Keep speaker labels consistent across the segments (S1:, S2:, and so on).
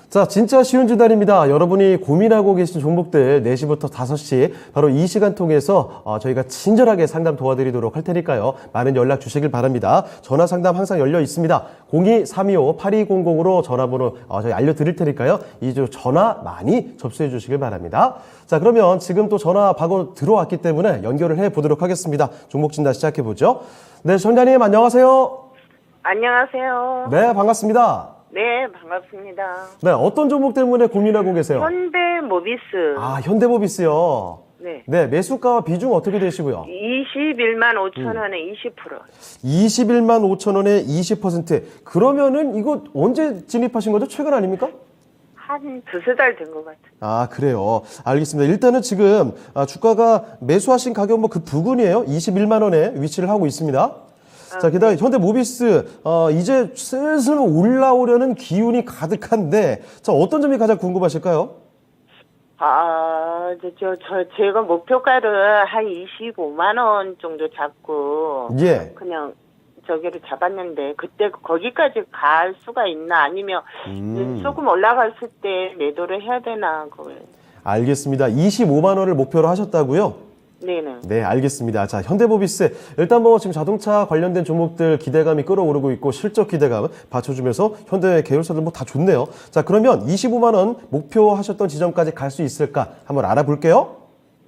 S1: 자, 진짜 쉬운 진단입니다. 여러분이 고민하고 계신 종목들 4시부터 5시 바로 이 시간 통해서 저희가 친절하게 상담 도와드리도록 할 테니까요. 많은 연락 주시길 바랍니다. 전화 상담 항상 열려 있습니다. 02-325-8200으로 전화번호 저희 알려드릴 테니까요. 이제 전화 많이 접수해 주시길 바랍니다. 자, 그러면 지금 또 전화 바로 들어왔기 때문에 연결을 해 보도록 하겠습니다. 종목 진단 시작해 보죠. 네, 전장님 안녕하세요.
S2: 안녕하세요.
S1: 네, 반갑습니다.
S2: 네, 반갑습니다.
S1: 네, 어떤 종목 때문에 고민하고 계세요?
S2: 현대모비스.
S1: 아, 현대모비스요.
S2: 네.
S1: 네, 매수가와 비중 어떻게 되시고요?
S2: 21만 5천 원에 20%.
S1: 21만 5천 원에 20%. 그러면은 이거 언제 진입하신 거죠? 최근 아닙니까?
S2: 한 두세 달 된 것 같아요.
S1: 아, 그래요. 알겠습니다. 일단은 지금 주가가 매수하신 가격 뭐 그 부근이에요. 21만 원에 위치를 하고 있습니다. 자, 게다가 현대모비스 이제 슬슬 올라오려는 기운이 가득한데, 자, 어떤 점이 가장 궁금하실까요?
S2: 제가 목표가를 한 25만 원 정도 잡고
S1: 예.
S2: 그냥 저기를 잡았는데 그때 거기까지 갈 수가 있나 아니면 조금 올라갔을 때 매도를 해야 되나 그걸.
S1: 알겠습니다. 25만 원을 목표로 하셨다고요?
S2: 네네.
S1: 네, 알겠습니다. 자, 현대모비스 일단 뭐 지금 자동차 관련된 종목들 기대감이 끌어오르고 있고 실적 기대감 받쳐주면서 현대 계열사들 뭐 다 좋네요. 자, 그러면 25만 원 목표하셨던 지점까지 갈 수 있을까 한번 알아볼게요.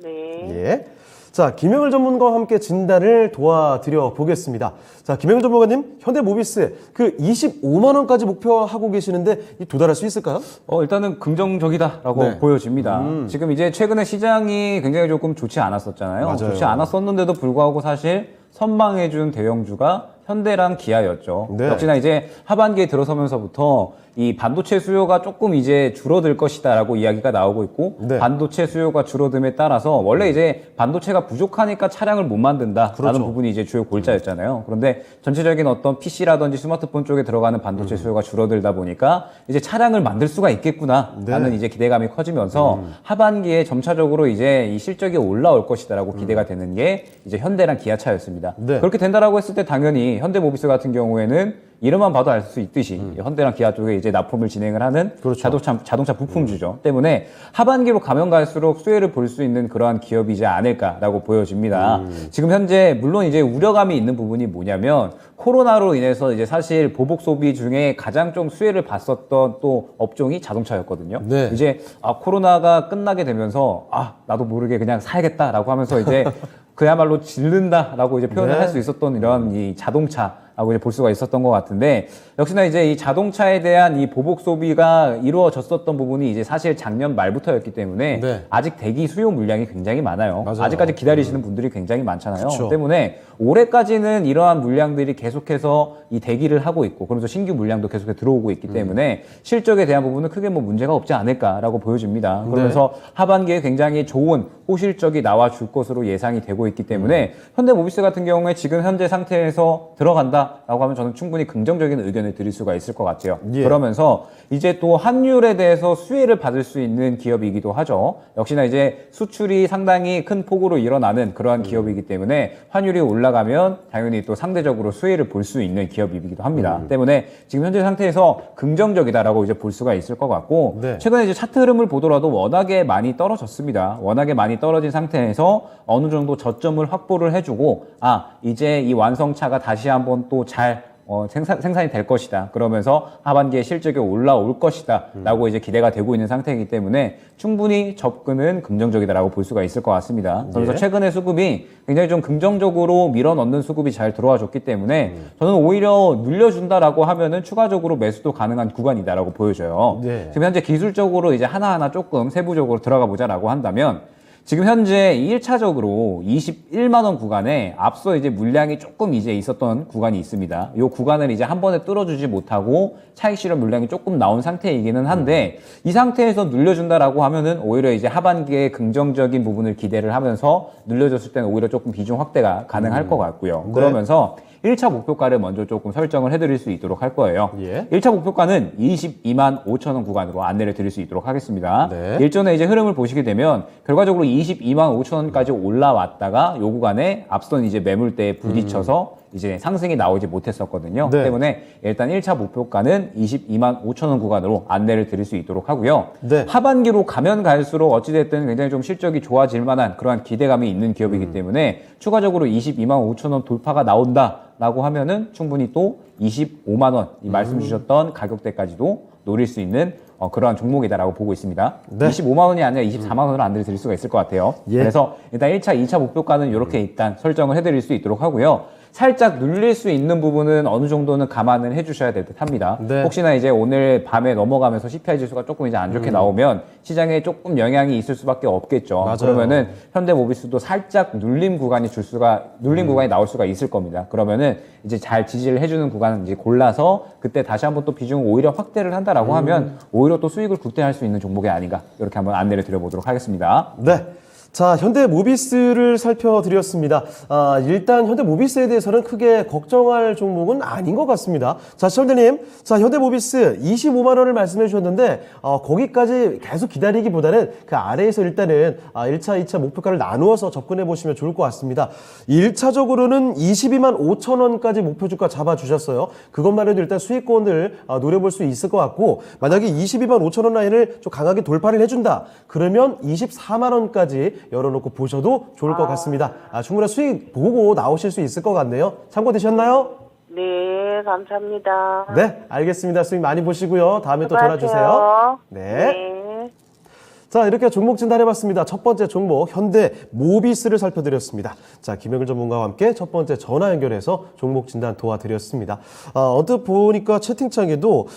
S2: 네.
S1: 예. 자, 김영일 전문가와 함께 진단을 도와드려 보겠습니다. 자, 김영일 전문가님, 현대모비스 그 25만 원까지 목표하고 계시는데 도달할 수 있을까요?
S3: 일단은 긍정적이다라고
S1: 네.
S3: 보여집니다. 지금 이제 최근에 시장이 굉장히 조금 좋지 않았었잖아요.
S1: 맞아요.
S3: 좋지 않았었는데도 불구하고 사실 선방해준 대형주가 현대랑 기아였죠.
S1: 네.
S3: 역시나 이제 하반기에 들어서면서부터 이 반도체 수요가 조금 이제 줄어들 것이다라고 이야기가 나오고 있고
S1: 네.
S3: 반도체 수요가 줄어듦에 따라서 원래 이제 반도체가 부족하니까 차량을 못 만든다라는
S1: 그렇죠.
S3: 부분이 이제 주요 골자였잖아요. 그런데 전체적인 어떤 PC라든지 스마트폰 쪽에 들어가는 반도체 수요가 줄어들다 보니까 이제 차량을 만들 수가 있겠구나라는
S1: 네.
S3: 이제 기대감이 커지면서 하반기에 점차적으로 이제 이 실적이 올라올 것이다라고 기대가 되는 게 이제 현대랑 기아차였습니다.
S1: 네.
S3: 그렇게 된다라고 했을 때 당연히 현대모비스 같은 경우에는 이름만 봐도 알 수 있듯이 현대랑 기아 쪽에 이제 납품을 진행을 하는
S1: 그렇죠.
S3: 자동차 부품주죠. 때문에 하반기로 가면 갈수록 수혜를 볼 수 있는 그러한 기업이지 않을까라고 보여집니다. 지금 현재 물론 이제 우려감이 있는 부분이 뭐냐면 코로나로 인해서 이제 사실 보복 소비 중에 가장 좀 수혜를 봤었던 또 업종이 자동차였거든요.
S1: 네.
S3: 이제 코로나가 끝나게 되면서 나도 모르게 그냥 사야겠다라고 하면서 이제 그야말로 질른다라고 이제 표현을
S1: 네.
S3: 할 수 있었던 이런 이 자동차라고 이제 볼 수가 있었던 것 같은데 역시나 이제 이 자동차에 대한 이 보복 소비가 이루어졌었던 부분이 이제 사실 작년 말부터였기 때문에
S1: 네.
S3: 아직 대기 수요 물량이 굉장히 많아요.
S1: 맞아요.
S3: 아직까지 기다리시는 분들이 굉장히 많잖아요.
S1: 그쵸.
S3: 때문에 올해까지는 이러한 물량들이 계속해서 이 대기를 하고 있고 그러면서 신규 물량도 계속해서 들어오고 있기 때문에 실적에 대한 부분은 크게 뭐 문제가 없지 않을까라고 보여집니다. 그러면서 하반기에 굉장히 좋은 호실적이 나와줄 것으로 예상이 되고 있기 때문에 현대모비스 같은 경우에 지금 현재 상태에서 들어간다라고 하면 저는 충분히 긍정적인 의견을 드릴 수가 있을 것 같아요.
S1: 예.
S3: 그러면서 이제 또 환율에 대해서 수혜를 받을 수 있는 기업이기도 하죠. 역시나 이제 수출이 상당히 큰 폭으로 일어나는 그러한 기업이기 때문에 환율이 올라가면 당연히 또 상대적으로 수혜를 볼 수 있는 기업이기도 합니다. 때문에 지금 현재 상태에서 긍정적이다라고 이제 볼 수가 있을 것 같고
S1: 네.
S3: 최근에 이제 차트 흐름을 보더라도 워낙에 많이 떨어졌습니다. 워낙에 많이 떨어진 상태에서 어느 정도 저점을 확보를 해주고 이제 이 완성차가 다시 한번 또 잘 생산이 될 것이다. 그러면서 하반기에 실적이 올라올 것이다. 라고 이제 기대가 되고 있는 상태이기 때문에 충분히 접근은 긍정적이다라고 볼 수가 있을 것 같습니다. 그래서
S1: 예.
S3: 최근에 수급이 굉장히 좀 긍정적으로 밀어넣는 수급이 잘 들어와 줬기 때문에 저는 오히려 늘려준다라고 하면은 추가적으로 매수도 가능한 구간이다라고 보여져요.
S1: 네.
S3: 지금 현재 기술적으로 이제 하나하나 조금 세부적으로 들어가 보자라고 한다면 지금 현재 1차적으로 21만 원 구간에 앞서 이제 물량이 조금 이제 있었던 구간이 있습니다. 이 구간을 이제 한 번에 뚫어주지 못하고 차익 실현 물량이 조금 나온 상태이기는 한데 이 상태에서 늘려준다라고 하면은 오히려 이제 하반기에 긍정적인 부분을 기대를 하면서 늘려줬을 때는 오히려 조금 비중 확대가 가능할 것 같고요.
S1: 네.
S3: 그러면서 1차 목표가를 먼저 조금 설정을 해드릴 수 있도록 할 거예요.
S1: 예.
S3: 1차 목표가는 22만 5천 원 구간으로 안내를 드릴 수 있도록 하겠습니다.
S1: 네.
S3: 일전에 이제 흐름을 보시게 되면 결과적으로 22만 5천 원까지 올라왔다가 요 구간에 앞선 이제 매물대에 부딪혀서 이제 상승이 나오지 못했었거든요.
S1: 네.
S3: 때문에 일단 1차 목표가는 22만 5천 원 구간으로 안내를 드릴 수 있도록 하고요.
S1: 네.
S3: 하반기로 가면 갈수록 어찌됐든 굉장히 좀 실적이 좋아질 만한 그러한 기대감이 있는 기업이기 때문에 추가적으로 22만 5천 원 돌파가 나온다라고 하면은 충분히 또 25만 원, 이 말씀 주셨던 가격대까지도 노릴 수 있는 그러한 종목이다라고 보고 있습니다.
S1: 네.
S3: 25만 원이 아니라 24만 원으로 안내를 드릴 수가 있을 것 같아요.
S1: 예.
S3: 그래서 일단 1차, 2차 목표가는 이렇게 일단 설정을 해드릴 수 있도록 하고요. 살짝 눌릴 수 있는 부분은 어느 정도는 감안을 해주셔야 될 듯 합니다.
S1: 네.
S3: 혹시나 이제 오늘 밤에 넘어가면서 CPI 지수가 조금 이제 안 좋게 나오면 시장에 조금 영향이 있을 수밖에 없겠죠.
S1: 맞아요.
S3: 그러면은 현대모비스도 살짝 눌림 구간이 구간이 나올 수가 있을 겁니다. 그러면은 이제 잘 지지를 해주는 구간을 이제 골라서 그때 다시 한번 또 비중을 오히려 확대를 한다라고 하면 오히려 또 수익을 극대화할 수 있는 종목이 아닌가 이렇게 한번 안내를 드려보도록 하겠습니다.
S1: 네. 자, 현대모비스를 살펴드렸습니다. 일단 현대모비스에 대해서는 크게 걱정할 종목은 아닌 것 같습니다. 자, 시청자님, 자, 현대모비스 25만 원을 말씀해 주셨는데 거기까지 계속 기다리기보다는 그 아래에서 일단은 1차, 2차 목표가를 나누어서 접근해 보시면 좋을 것 같습니다. 1차적으로는 22만 5천 원까지 목표 주가 잡아주셨어요. 그것만 해도 일단 수익권을 노려볼 수 있을 것 같고, 만약에 22만 5천 원 라인을 좀 강하게 돌파를 해준다. 그러면 24만 원까지 열어놓고 보셔도 좋을 것 같습니다. 충분한 수익 보고 나오실 수 있을 것 같네요. 참고되셨나요?
S2: 네, 감사합니다.
S1: 네, 알겠습니다. 수익 많이 보시고요. 다음에 또 전화 주세요.
S2: 수고하세요.
S1: 네.
S2: 네.
S1: 자, 이렇게 종목 진단해봤습니다. 첫 번째 종목 현대모비스를 살펴드렸습니다. 자, 김영일 전문가와 함께 첫 번째 전화 연결해서 종목 진단 도와드렸습니다. 언뜻 보니까 채팅창에도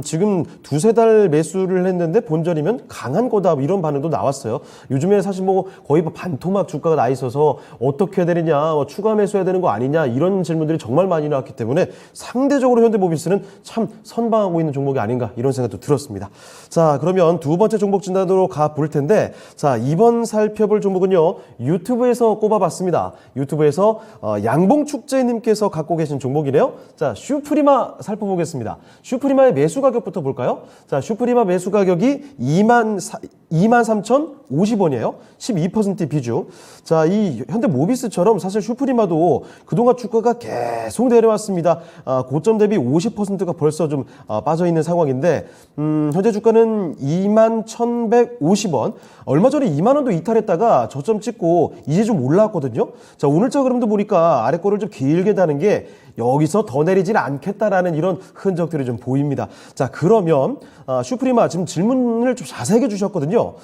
S1: 지금 두세 달 매수를 했는데 본전이면 강한 거다 이런 반응도 나왔어요. 요즘에 사실 뭐 거의 반토막 주가가 나 있어서 어떻게 해야 되느냐, 추가 매수해야 되는 거 아니냐 이런 질문들이 정말 많이 나왔기 때문에 상대적으로 현대모비스는 참 선방하고 있는 종목이 아닌가 이런 생각도 들었습니다. 자, 그러면 두 번째 종목 진단으로 가 볼 텐데, 자, 이번 살펴볼 종목은요, 유튜브에서 꼽아봤습니다. 유튜브에서 양봉축제님께서 갖고 계신 종목이네요. 자, 슈프리마 살펴보겠습니다. 슈프리마의 매수 가격부터 볼까요? 자, 슈프리마 매수 가격이 23,050원이에요. 12% 비중. 자, 이 현대모비스처럼 사실 슈프리마도 그동안 주가가 계속 내려왔습니다. 고점 대비 50%가 벌써 좀 빠져있는 상황인데, 현재 주가는 21,150원. 얼마 전에 2만 원도 이탈했다가 저점 찍고 이제 좀 올라왔거든요. 자, 오늘자 그림도 보니까 아래 거를 좀 길게 다는 게 여기서 더 내리지는 않겠다라는 이런 흔적들이 좀 보입니다. 자, 그러면 슈프리마 지금 질문을 좀 자세하게 주셨거든요.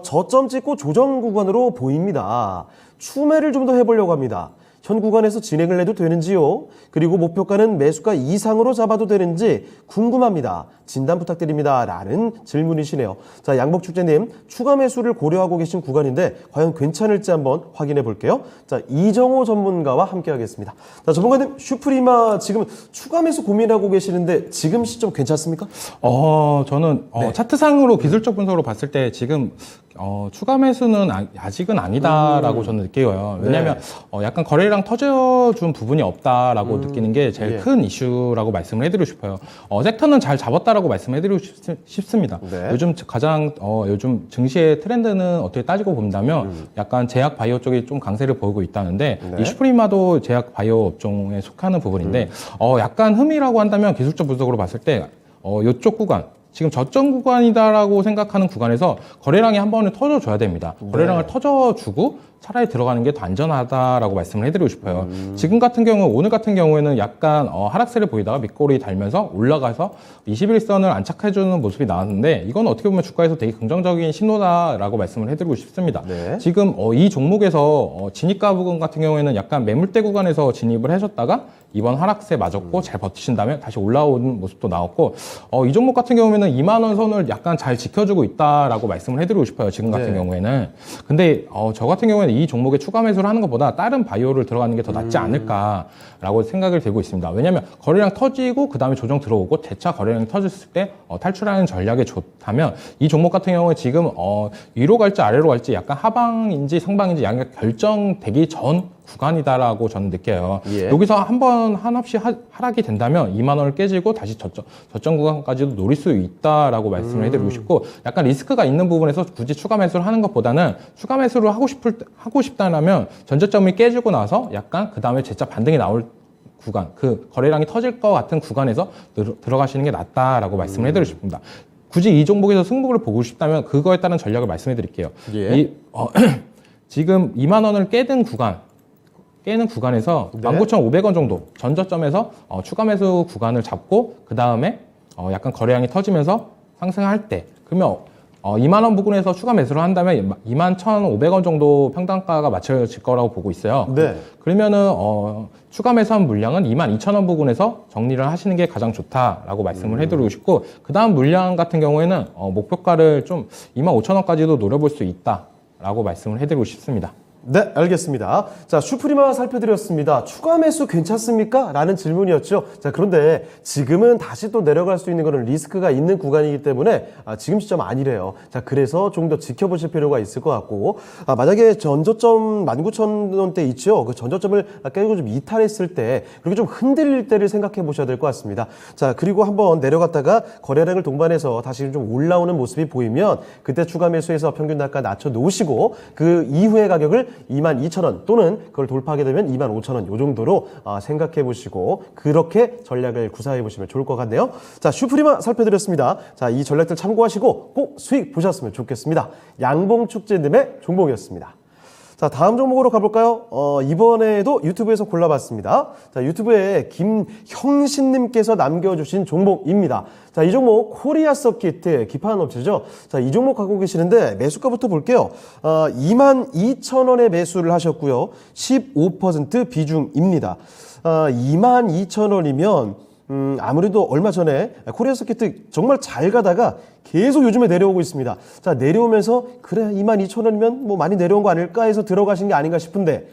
S1: 저점 찍고 조정 구간으로 보입니다. 추매를 좀 더 해보려고 합니다. 현 구간에서 진행을 해도 되는지요? 그리고 목표가는 매수가 이상으로 잡아도 되는지 궁금합니다. 진단 부탁드립니다. 라는 질문이시네요. 자, 양복축제님, 추가 매수를 고려하고 계신 구간인데 과연 괜찮을지 한번 확인해 볼게요. 자, 이정호 전문가와 함께 하겠습니다. 자, 전문가님, 슈프리마 지금 추가 매수 고민하고 계시는데 지금 시점 괜찮습니까?
S4: 저는 차트상으로 기술적 분석으로 봤을 때 지금 추가 매수는 아직은 아니다라고 저는 느껴요. 왜냐하면 약간 거래량 터져준 부분이 없다라고 느끼는 게 제일 큰 이슈라고 말씀을 해드리고 싶어요. 섹터는 잘 잡았다라고 말씀해드리고 싶습니다.
S1: 네.
S4: 요즘 요즘 증시의 트렌드는 어떻게 따지고 본다면 약간 제약 바이오 쪽이 좀 강세를 보이고 있다는데
S1: 네.
S4: 이 슈프리마도 제약 바이오 업종에 속하는 부분인데 약간 흠이라고 한다면 기술적 분석으로 봤을 때 이쪽 구간 지금 저점 구간이다라고 생각하는 구간에서 거래량이 한 번은 터져줘야 됩니다. 거래량을 터져주고 차라리 들어가는 게 더 안전하다라고 말씀을 해드리고 싶어요. 지금 같은 경우, 오늘 같은 경우에는 약간 하락세를 보이다가 밑꼬리 달면서 올라가서 21선을 안착해주는 모습이 나왔는데 이건 어떻게 보면 주가에서 되게 긍정적인 신호다라고 말씀을 해드리고 싶습니다.
S1: 네.
S4: 지금 이 종목에서 진입가 부분 같은 경우에는 약간 매물대 구간에서 진입을 하셨다가 이번 하락세 맞았고 잘 버티신다면 다시 올라오는 모습도 나왔고 이 종목 같은 경우에는 2만 원 선을 약간 잘 지켜주고 있다라고 말씀을 해드리고 싶어요. 지금 같은
S1: 네.
S4: 경우에는. 근데 저 같은 경우에는 이 종목에 추가 매수를 하는 것보다 다른 바이오를 들어가는 게 더 낫지 않을까라고 생각을 들고 있습니다. 왜냐하면 거래량 터지고 그 다음에 조정 들어오고 대차 거래량이 터졌을 때 탈출하는 전략이 좋다면 이 종목 같은 경우에 지금 위로 갈지 아래로 갈지 약간 하방인지 상방인지 양각 결정되기 전 구간이다라고 저는 느껴요.
S1: 예.
S4: 여기서 한없이 하락이 된다면 2만 원을 깨지고 다시 저점 구간까지도 노릴 수 있다라고 말씀을 해드리고 싶고 약간 리스크가 있는 부분에서 굳이 추가 매수를 하는 것보다는 추가 매수를 하고 싶다면 전저점이 깨지고 나서 약간 그 다음에 재차 반등이 나올 구간, 그 거래량이 터질 것 같은 구간에서 들어가시는 게 낫다라고 말씀을 해드리고 싶습니다. 굳이 이 종목에서 승부를 보고 싶다면 그거에 따른 전략을 말씀해 드릴게요.
S1: 예.
S4: 지금 2만 원을 깨는 구간에서
S1: 네.
S4: 19,500원 정도 전저점에서 추가 매수 구간을 잡고 그 다음에 약간 거래량이 터지면서 상승할 때 그러면 2만 원 부근에서 추가 매수를 한다면 21,500원 정도 평단가가 맞춰질 거라고 보고 있어요.
S1: 네.
S4: 그러면은 추가 매수한 물량은 22,000원 부근에서 정리를 하시는 게 가장 좋다라고 말씀을 해드리고 싶고 그 다음 물량 같은 경우에는 목표가를 좀 25,000원까지도 노려볼 수 있다라고 말씀을 해드리고 싶습니다.
S1: 네, 알겠습니다. 자, 슈프리마 살펴드렸습니다. 추가 매수 괜찮습니까? 라는 질문이었죠. 자, 그런데 지금은 다시 또 내려갈 수 있는 거는 리스크가 있는 구간이기 때문에 지금 시점 아니래요. 자, 그래서 좀 더 지켜보실 필요가 있을 것 같고, 만약에 전저점 19,000원대 있죠? 그 전저점을 깨고 좀 이탈했을 때, 그리고 좀 흔들릴 때를 생각해 보셔야 될 것 같습니다. 자, 그리고 한번 내려갔다가 거래량을 동반해서 다시 좀 올라오는 모습이 보이면, 그때 추가 매수해서 평균 단가 낮춰 놓으시고, 그 이후의 가격을 22,000원 또는 그걸 돌파하게 되면 25,000원 요 정도로 생각해 보시고 그렇게 전략을 구사해 보시면 좋을 것 같네요. 자, 슈프리마 살펴드렸습니다. 자, 이 전략들 참고하시고 꼭 수익 보셨으면 좋겠습니다. 양봉축제님의 종목이었습니다. 자, 다음 종목으로 가볼까요? 이번에도 유튜브에서 골라봤습니다. 자, 유튜브에 김형신님께서 남겨주신 종목입니다. 자, 이 종목 코리아 서킷 기판 업체죠. 자, 이 종목 갖고 계시는데 매수가부터 볼게요. 22,000원에 매수를 하셨고요. 15% 비중입니다. 22,000원이면 아무래도 얼마 전에 코리아 서킷 정말 잘 가다가 계속 요즘에 내려오고 있습니다. 자, 내려오면서 그래 22,000원이면 뭐 많이 내려온 거 아닐까 해서 들어가신 게 아닌가 싶은데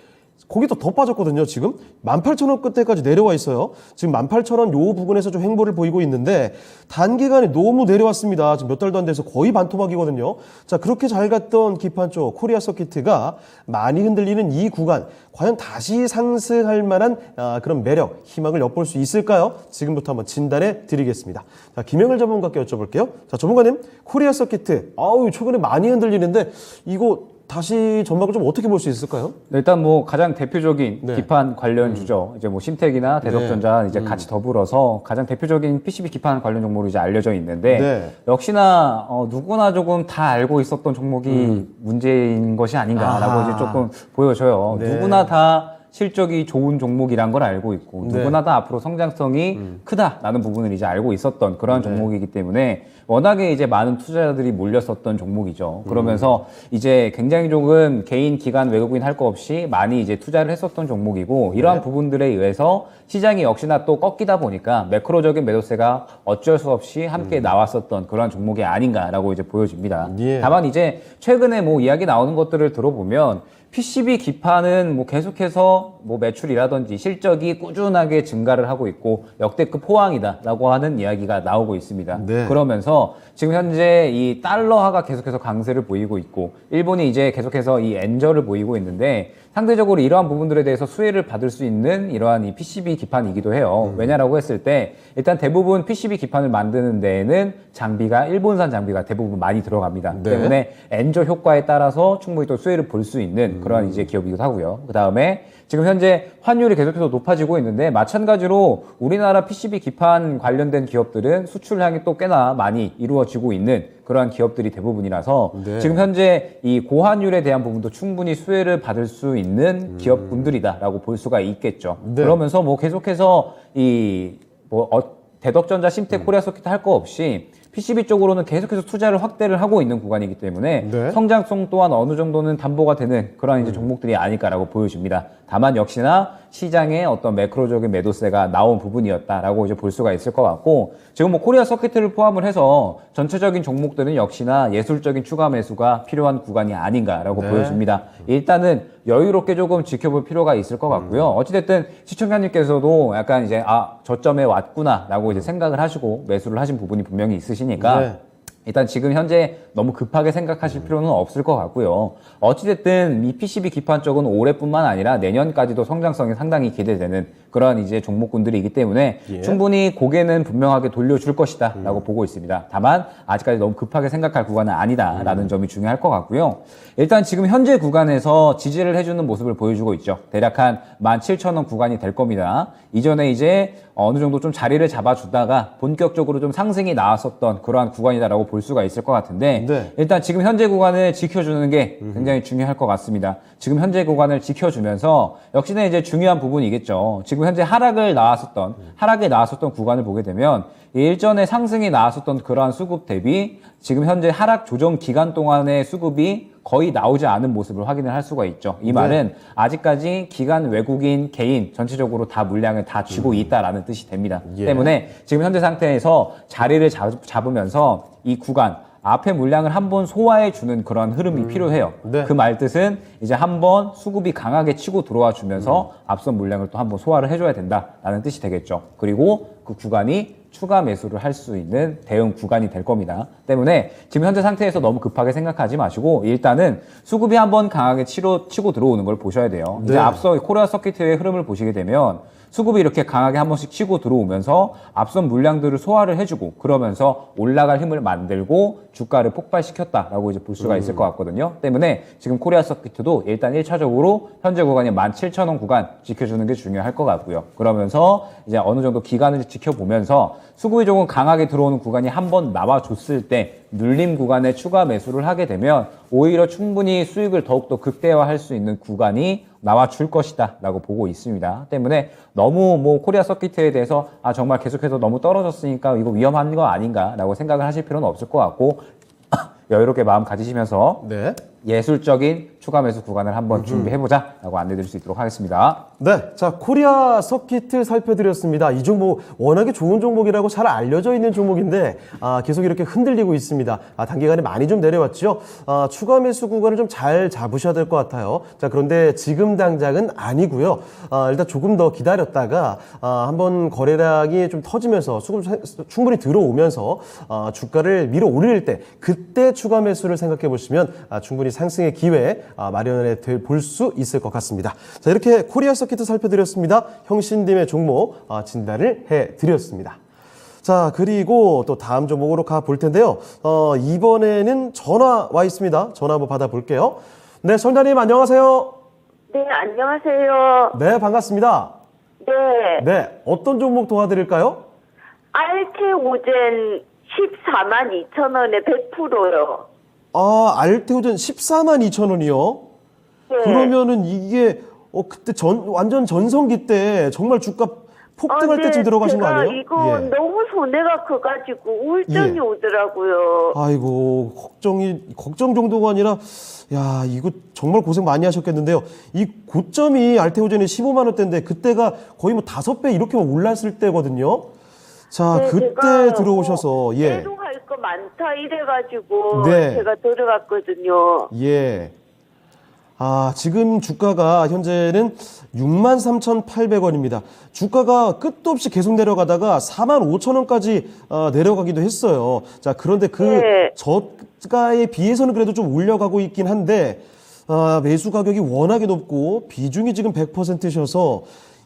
S1: 거기도 더 빠졌거든요. 지금 18,000원 끝에까지 내려와 있어요. 지금 18,000원 요 부분에서 좀 횡보를 보이고 있는데 단기간에 너무 내려왔습니다. 지금 몇 달도 안 돼서 거의 반토막이거든요. 자, 그렇게 잘 갔던 기판 쪽 코리아 서킷가 많이 흔들리는 이 구간 과연 다시 상승할 만한 그런 매력, 희망을 엿볼 수 있을까요? 지금부터 한번 진단해 드리겠습니다. 자, 김영일 전문가께 여쭤볼게요. 자, 전문가님, 코리아 서킷 최근에 많이 흔들리는데 이거 다시 전망을 좀 어떻게 볼 수 있을까요?
S3: 네, 일단 뭐 가장 대표적인
S1: 네.
S3: 기판 관련 주죠. 이제 뭐 심텍이나 대덕전자 이제 같이 더불어서 가장 대표적인 PCB 기판 관련 종목으로 이제 알려져 있는데
S1: 네.
S3: 역시나 누구나 조금 다 알고 있었던 종목이 문제인 것이 아닌가라고 이제 조금 보여져요.
S1: 네.
S3: 누구나 다 실적이 좋은 종목이란 걸 알고 있고
S1: 네.
S3: 누구나 다 앞으로 성장성이 크다라는 부분을 이제 알고 있었던 그런 종목이기 때문에 워낙에 이제 많은 투자자들이 몰렸었던 종목이죠. 그러면서 이제 굉장히 조금 개인, 기관, 외국인 할 거 없이 많이 이제 투자를 했었던 종목이고 이러한 부분들에 의해서 시장이 역시나 또 꺾이다 보니까 매크로적인 매도세가 어쩔 수 없이 함께 나왔었던 그런 종목이 아닌가라고 이제 보여집니다.
S1: 예.
S3: 다만 이제 최근에 뭐 이야기 나오는 것들을 들어보면 PCB 기판은 뭐 계속해서 뭐 매출이라든지 실적이 꾸준하게 증가를 하고 있고 역대급 호황이다라고 하는 이야기가 나오고 있습니다.
S1: 네.
S3: 그러면서 지금 현재 이 달러화가 계속해서 강세를 보이고 있고 일본이 이제 계속해서 이 엔저를 보이고 있는데 상대적으로 이러한 부분들에 대해서 수혜를 받을 수 있는 이러한 이 PCB 기판이기도 해요. 왜냐라고 했을 때 일단 대부분 PCB 기판을 만드는 데에는 장비가 일본산 장비가 대부분 많이 들어갑니다.
S1: 네.
S3: 때문에 엔저 효과에 따라서 충분히 또 수혜를 볼 수 있는 그런 이제 기업이기도 하고요. 그 다음에 지금 현재 환율이 계속해서 높아지고 있는데 마찬가지로 우리나라 PCB 기판 관련된 기업들은 수출량이 또 꽤나 많이 이루어지고 있는 그러한 기업들이 대부분이라서
S1: 네.
S3: 지금 현재 이 고환율에 대한 부분도 충분히 수혜를 받을 수 있는 기업분들이다라고 볼 수가 있겠죠.
S1: 네.
S3: 그러면서 뭐 계속해서 이 대덕전자, 심텍, 코리아 서킷 할 거 없이 PCB 쪽으로는 계속해서 투자를 확대를 하고 있는 구간이기 때문에
S1: 네.
S3: 성장성 또한 어느 정도는 담보가 되는 그런 이제 종목들이 아닐까라고 보여집니다. 다만 역시나 시장에 어떤 매크로적인 매도세가 나온 부분이었다라고 이제 볼 수가 있을 것 같고 지금 뭐 코리아 서킷을 포함을 해서 전체적인 종목들은 역시나 예술적인 추가 매수가 필요한 구간이 아닌가라고
S1: 네.
S3: 보여집니다. 일단은 여유롭게 조금 지켜볼 필요가 있을 것 같고요. 어찌됐든 시청자님께서도 약간 이제 저점에 왔구나라고 이제 생각을 하시고 매수를 하신 부분이 분명히 있으시니까
S1: 네.
S3: 일단 지금 현재 너무 급하게 생각하실 필요는 없을 것 같고요. 어찌됐든 이 PCB 기판 쪽은 올해뿐만 아니라 내년까지도 성장성이 상당히 기대되는 그런 이제 종목군들이기 때문에
S1: 예.
S3: 충분히 고개는 분명하게 돌려줄 것이다라고 보고 있습니다. 다만 아직까지 너무 급하게 생각할 구간은 아니다라는 점이 중요할 것 같고요. 일단 지금 현재 구간에서 지지를 해주는 모습을 보여주고 있죠. 대략 한 17,000원 구간이 될 겁니다. 이전에 이제 어느 정도 좀 자리를 잡아주다가 본격적으로 좀 상승이 나왔었던 그러한 구간이다라고 볼 수가 있을 것 같은데
S1: 네.
S3: 일단 지금 현재 구간을 지켜주는 게 굉장히 중요할 것 같습니다. 지금 현재 구간을 지켜주면서 역시나 이제 중요한 부분이겠죠. 지금 현재 하락에 나왔었던 구간을 보게 되면 일전에 상승이 나왔었던 그러한 수급 대비 지금 현재 하락 조정 기간 동안의 수급이 거의 나오지 않은 모습을 확인을 할 수가 있죠. 이 말은 아직까지 기관 외국인 개인 전체적으로 다 물량을 다 쥐고 있다라는 뜻이 됩니다.
S1: 예.
S3: 때문에 지금 현재 상태에서 자리를 잡으면서 이 구간 앞에 물량을 한번 소화해 주는 그런 흐름이 필요해요.
S1: 네.
S3: 그 말 뜻은 이제 한번 수급이 강하게 치고 들어와 주면서 앞선 물량을 또 한번 소화를 해줘야 된다라는 뜻이 되겠죠. 그리고 그 구간이 추가 매수를 할 수 있는 대응 구간이 될 겁니다. 때문에 지금 현재 상태에서 너무 급하게 생각하지 마시고 일단은 수급이 한번 강하게 치고 들어오는 걸 보셔야 돼요. 이제
S1: 네.
S3: 앞서 코리아 서킷의 흐름을 보시게 되면 수급이 이렇게 강하게 한 번씩 치고 들어오면서 앞선 물량들을 소화를 해주고 그러면서 올라갈 힘을 만들고 주가를 폭발시켰다라고 이제 볼 수가 있을 것 같거든요. 때문에 지금 코리아 서킷도 일단 1차적으로 현재 구간이 17,000원 구간 지켜주는 게 중요할 것 같고요. 그러면서 이제 어느 정도 기간을 지켜보면서 수급이 조금 강하게 들어오는 구간이 한번 나와줬을 때 눌림 구간에 추가 매수를 하게 되면 오히려 충분히 수익을 더욱더 극대화할 수 있는 구간이 나와줄 것이다 라고 보고 있습니다. 때문에 너무 뭐 코리아 서킷에 대해서 정말 계속해서 너무 떨어졌으니까 이거 위험한 거 아닌가 라고 생각을 하실 필요는 없을 것 같고 여유롭게 마음 가지시면서
S1: 네.
S3: 예술적인 추가 매수 구간을 한번 준비해보자 라고 안내드릴 수 있도록 하겠습니다.
S1: 네, 자 코리아 서킷을 살펴드렸습니다. 이 종목 워낙에 좋은 종목이라고 잘 알려져 있는 종목인데 계속 이렇게 흔들리고 있습니다. 단기간에 많이 좀 내려왔죠. 추가 매수 구간을 좀 잘 잡으셔야 될 것 같아요. 자 그런데 지금 당장은 아니고요. 일단 조금 더 기다렸다가 한번 거래량이 좀 터지면서 수급 충분히 들어오면서 주가를 밀어 올릴 때 그때 추가 매수를 생각해 보시면 충분히 상승의 기회 마련해 볼 수 있을 것 같습니다. 자 이렇게 코리아 서킷 살펴드렸습니다. 형신님의 종목 진단을 해드렸습니다. 자 그리고 또 다음 종목으로 가볼 텐데요. 이번에는 전화 와 있습니다. 전화 한번 받아볼게요. 네, 선장님 안녕하세요.
S5: 네, 안녕하세요.
S1: 네, 반갑습니다.
S5: 네,
S1: 네, 어떤 종목 도와드릴까요?
S5: 알테오젠 142,000원에 100%요.
S1: 알테오젠 142,000원이요?
S5: 네.
S1: 그러면은 이게 그때 완전 전성기 때 정말 주가 폭등할
S5: 네,
S1: 때쯤 들어가신 거 아니에요?
S5: 제가 이거
S1: 예.
S5: 너무 손해가 커가지고 우울증이
S1: 예.
S5: 오더라고요.
S1: 아이고 걱정 정도가 아니라 야 이거 정말 고생 많이 하셨겠는데요. 이 고점이 알테오젠이 15만 원대인데 그때가 거의 뭐 5배 이렇게 올랐을 때거든요. 자
S5: 네,
S1: 그때
S5: 제가
S1: 들어오셔서 예.
S5: 새로 할 거 많다 이래가지고
S1: 네.
S5: 제가 들어갔거든요.
S1: 예. 지금 주가가 현재는 63,800원입니다. 주가가 끝도 없이 계속 내려가다가 45,000원까지 내려가기도 했어요. 자, 그런데 그
S5: 네.
S1: 저가에 비해서는 그래도 좀 올려가고 있긴 한데, 매수 가격이 워낙에 높고 비중이 지금 100%셔서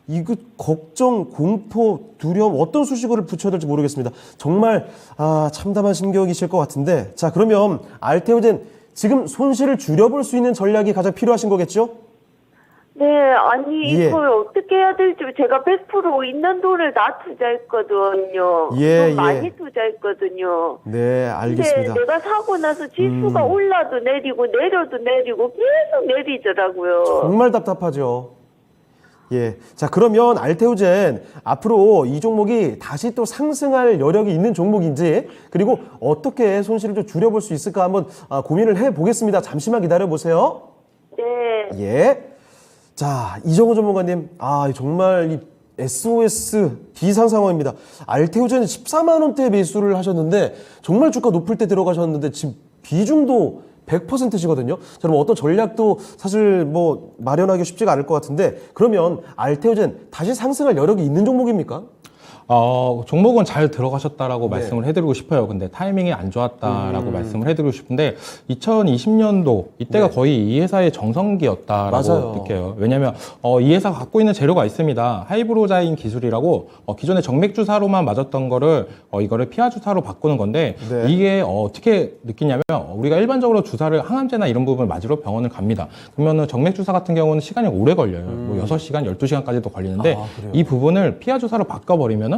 S1: 이거 걱정, 공포, 두려움 어떤 수식어를 붙여야 될지 모르겠습니다. 정말 참담한 심경이실 것 같은데 자 그러면 알테오젠 지금 손실을 줄여볼 수 있는 전략이 가장 필요하신 거겠죠?
S5: 네, 아니
S1: 예.
S5: 이걸 어떻게 해야 될지 제가 100% 있는 돈을 다 투자했거든요.
S1: 예,
S5: 좀 많이
S1: 예.
S5: 투자했거든요.
S1: 네, 알겠습니다.
S5: 근데 내가 사고 나서 지수가 올라도 내리고 내려도 내리고 계속 내리더라고요.
S1: 정말 답답하죠. 예. 자, 그러면 알테오젠 앞으로 이 종목이 다시 또 상승할 여력이 있는 종목인지 그리고 어떻게 손실을 좀 줄여볼 수 있을까 한번 고민을 해보겠습니다. 잠시만 기다려보세요.
S5: 네.
S1: 예. 자, 이정호 전문가님, 정말 이 SOS 비상 상황입니다. 알테오젠은 14만 원대 매수를 하셨는데 정말 주가 높을 때 들어가셨는데 지금 비중도 100%시거든요. 자, 그럼 어떤 전략도 사실 뭐 마련하기 쉽지가 않을 것 같은데 그러면 알테오젠 다시 상승할 여력이 있는 종목입니까?
S4: 종목은 잘 들어가셨다라고 말씀을 해드리고 싶어요. 근데 타이밍이 안 좋았다라고 말씀을 해드리고 싶은데 2020년도 이때가 거의 이 회사의 정성기였다라고
S1: 맞아요.
S4: 느껴요. 왜냐하면 이 회사가 갖고 있는 재료가 있습니다. 하이브로자인 기술이라고 기존에 정맥 주사로만 맞았던 거를 이거를 피하 주사로 바꾸는 건데
S1: 네.
S4: 이게 어떻게 느끼냐면 우리가 일반적으로 주사를 항암제나 이런 부분을 맞으러 병원을 갑니다. 그러면은 정맥 주사 같은 경우는 시간이 오래 걸려요. 뭐 6시간, 12시간까지도 걸리는데
S1: 그래요?
S4: 이 부분을 피하 주사로 바꿔버리면은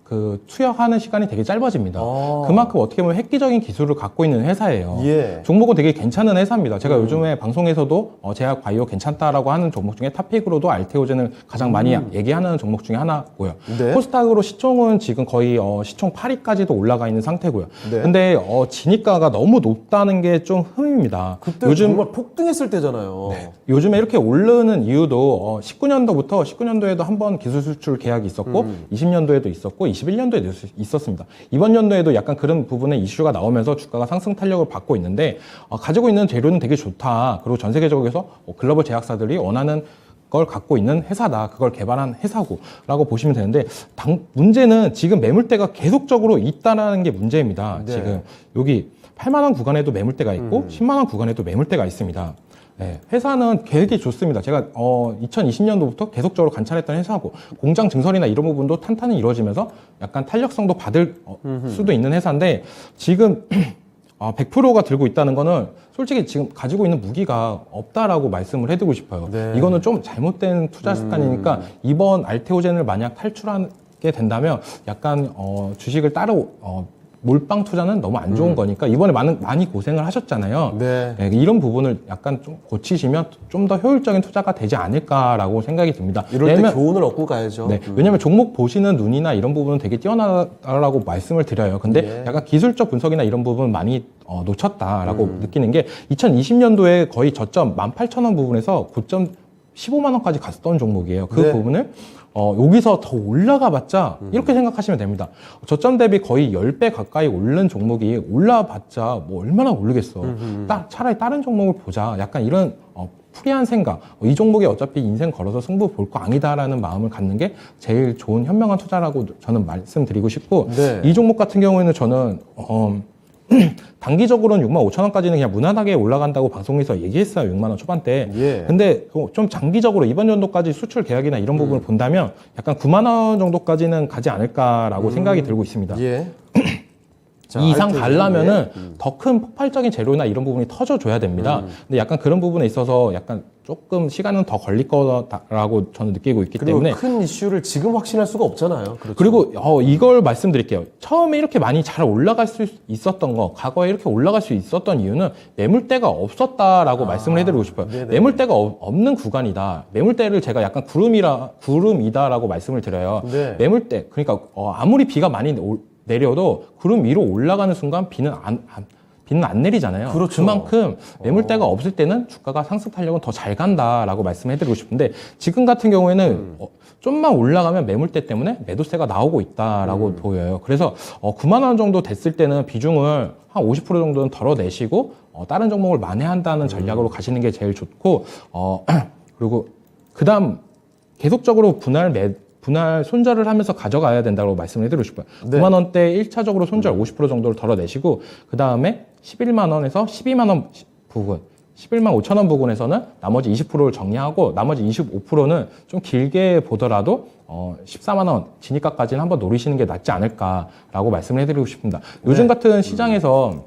S4: 그 투여하는 시간이 되게 짧아집니다. 그만큼 어떻게 보면 획기적인 기술을 갖고 있는 회사예요.
S1: 예.
S4: 종목은 되게 괜찮은 회사입니다. 제가 요즘에 방송에서도 제약 바이오 괜찮다라고 하는 종목 중에 탑픽으로도 알테오젠을 가장 많이 얘기하는 종목 중에 하나고요.
S1: 네.
S4: 코스닥으로 시총은 지금 거의 시총 8위까지도 올라가 있는 상태고요.
S1: 네.
S4: 근데 진입가가 너무 높다는 게 좀 흠입니다.
S1: 그때 정말 폭등했을 때잖아요.
S4: 요즘에 이렇게 오르는 이유도 19년도에도 한번 기술 수출 계약이 있었고 20년도에도 있었고 21년도에도 있었습니다. 이번 연도에도 약간 그런 부분에 이슈가 나오면서 주가가 상승 탄력을 받고 있는데 가지고 있는 재료는 되게 좋다. 그리고 전 세계적으로 글로벌 제약사들이 원하는 걸 갖고 있는 회사다. 그걸 개발한 회사고 라고 보시면 되는데 문제는 지금 매물대가 계속적으로 있다는 게 문제입니다.
S1: 네.
S4: 지금 여기 8만 원 구간에도 매물대가 있고 10만 원 구간에도 매물대가 있습니다. 네, 회사는 되게 좋습니다. 제가 2020년도부터 계속적으로 관찰했던 회사고 공장 증설이나 이런 부분도 탄탄히 이루어지면서 약간 탄력성도 받을 수도 있는 회사인데 지금 100%가 들고 있다는 거는 솔직히 지금 가지고 있는 무기가 없다라고 말씀을 해드리고 싶어요.
S1: 네.
S4: 이거는 좀 잘못된 투자 습관이니까 이번 알테오젠을 만약 탈출하게 된다면 약간 주식을 따로 몰빵 투자는 너무 안 좋은 거니까 이번에 많이 고생을 하셨잖아요.
S1: 네.
S4: 네, 이런 부분을 약간 좀 고치시면 좀 더 효율적인 투자가 되지 않을까라고 생각이 듭니다.
S1: 이럴 때 교훈을 얻고 가야죠.
S4: 네, 왜냐하면 종목 보시는 눈이나 이런 부분은 되게 뛰어나다라고 말씀을 드려요. 근데
S1: 예.
S4: 약간 기술적 분석이나 이런 부분 많이 놓쳤다라고 느끼는 게 2020년도에 거의 저점 18,000원 부분에서 고점 15만 원까지 갔던 종목이에요. 그
S1: 네.
S4: 부분을 여기서 더 올라가 봤자 이렇게 생각하시면 됩니다. 저점 대비 거의 10배 가까이 오른 종목이 올라봤자 뭐 얼마나 오르겠어. 차라리 다른 종목을 보자. 약간 이런 프리한 생각. 이 종목이 어차피 인생 걸어서 승부 볼 거 아니다라는 마음을 갖는 게 제일 좋은 현명한 투자라고 저는 말씀드리고 싶고
S1: 네.
S4: 이 종목 같은 경우에는 저는 단기적으로는 6만 5천 원까지는 그냥 무난하게 올라간다고 방송에서 얘기했어요. 6만 원 초반대.
S1: 예.
S4: 근데 좀 장기적으로 이번 연도까지 수출 계약이나 이런 부분을 본다면 약간 9만 원 정도까지는 가지 않을까라고 생각이 들고 있습니다.
S1: 예. 자,
S4: 이 이상
S1: 알테오젠.
S4: 가려면은 더 큰 폭발적인 재료나 이런 부분이 터져줘야 됩니다. 근데 약간 그런 부분에 있어서 약간 조금 시간은 더 걸릴 거라고 저는 느끼고 있기
S1: 그리고
S4: 때문에
S1: 큰 이슈를 지금 확신할 수가 없잖아요. 그렇죠.
S4: 그리고 이걸 말씀드릴게요. 처음에 이렇게 많이 잘 올라갈 수 있었던 거, 과거에 이렇게 올라갈 수 있었던 이유는 매물대가 없었다라고 말씀을 해드리고 싶어요.
S1: 네네.
S4: 매물대가 없는 구간이다. 매물대를 제가 약간 구름이다라고 말씀을 드려요.
S1: 네.
S4: 매물대, 그러니까 아무리 비가 많이 내려도 구름 위로 올라가는 순간 비는 안 내리잖아요.
S1: 그렇죠.
S4: 그만큼 매물대가 없을 때는 주가가 상승 탄력은 더 잘 간다라고 말씀해드리고 싶은데 지금 같은 경우에는 좀만 올라가면 매물대 때문에 매도세가 나오고 있다라고 보여요. 그래서 9만 원 정도 됐을 때는 비중을 한 50% 정도는 덜어내시고 다른 종목을 만회한다는 전략으로 가시는 게 제일 좋고 그리고 그다음 계속적으로 분할 손절을 하면서 가져가야 된다고 말씀을 해드리고 싶어요.
S1: 네.
S4: 9만 원대 1차적으로 손절 50% 정도를 덜어내시고 그 다음에 11만 원에서 12만 원 부분 11만 5천 원 부분에서는 나머지 20%를 정리하고 나머지 25%는 좀 길게 보더라도 14만 원 진입가까지는 한번 노리시는 게 낫지 않을까라고 말씀을 해드리고 싶습니다. 요즘 같은 시장에서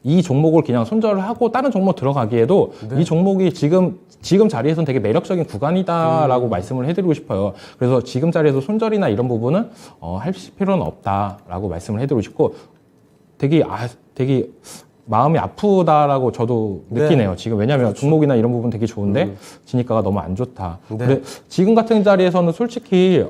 S4: 이 종목을 그냥 손절을 하고 다른 종목 들어가기에도 이 종목이 지금 자리에서는 되게 매력적인 구간이다라고 말씀을 해드리고 싶어요. 그래서 지금 자리에서 손절이나 이런 부분은 할 필요는 없다라고 말씀을 해드리고 싶고 되게 마음이 아프다라고 저도 느끼네요.
S1: 네.
S4: 지금 왜냐하면 종목이나 이런 부분 되게 좋은데 진입가가 너무 안 좋다.
S1: 네.
S4: 근데 지금 같은 자리에서는 솔직히